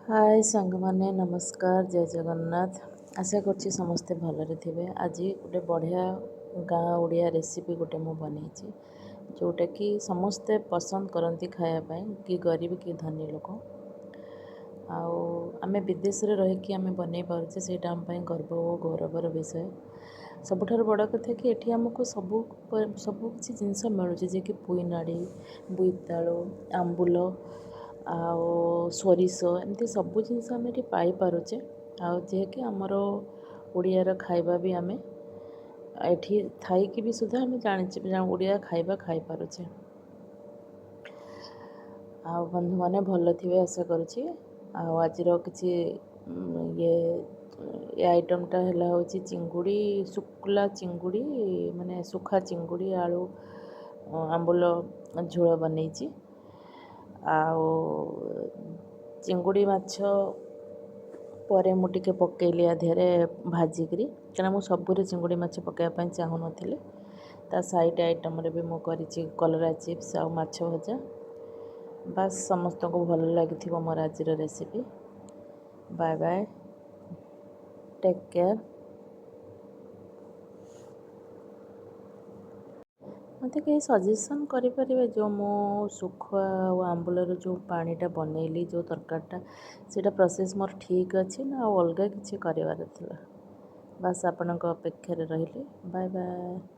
हाय सांग माने नमस्कार जय जगन्नाथ। आशा करछि समस्ते भलरे थिबे। आज गोटे बढ़िया गाँ ओडिया रेसिपी गोटे मु बनैछि जोटा कि समस्ते पसंद करती खायापाई कि गरीब कि धनी लोक आमे विदेश रे रहिकी आमे बनै पारुछे सेटा आम पई गर्व और गौरवर विषय। सबुठार बड़ कथा कि एठी हमको सब किछि जिनस मिलुछि जे कि पुई नाड़ी बोईतालु आंबुल आउ सोरिष एमती सब जिनस आम ये पाइपरुचे कि आमर ओडियार खाଇବା भी आमे एठी थाइकी भी सुधा आम जानी ओडिया खाଇବା खाई पारुचे। बंधु मैंने भल थे आशा करुँच। आज किसी ये आइटमटा है चिंगुड़ी शुक्ला चिंगुड़ी माने सुखा चिंगुड़ी आलू आंबुल झोल बनई चिंगुड़ी माछ पर मुझे पकईली आधे भाजिकी क्या मुझे सबुरे चिंगुड़ी माछ पकाइवाई चाहूँ नी ता साइड आइटम भी मुझे कलरा चिप्स आ माछ भजा। बस समस्त को भल लगी मोर आज recipe. Bye bye take care. मत कहीं सजेसन करें जो मो सुखुआ आंबुलर जो पानीटा बनैली जो तरकारीटा से प्रोसेस मोर ठीक अच्छे ना अलग किसी करार बस आपण अपेक्षा रही। Bye bye.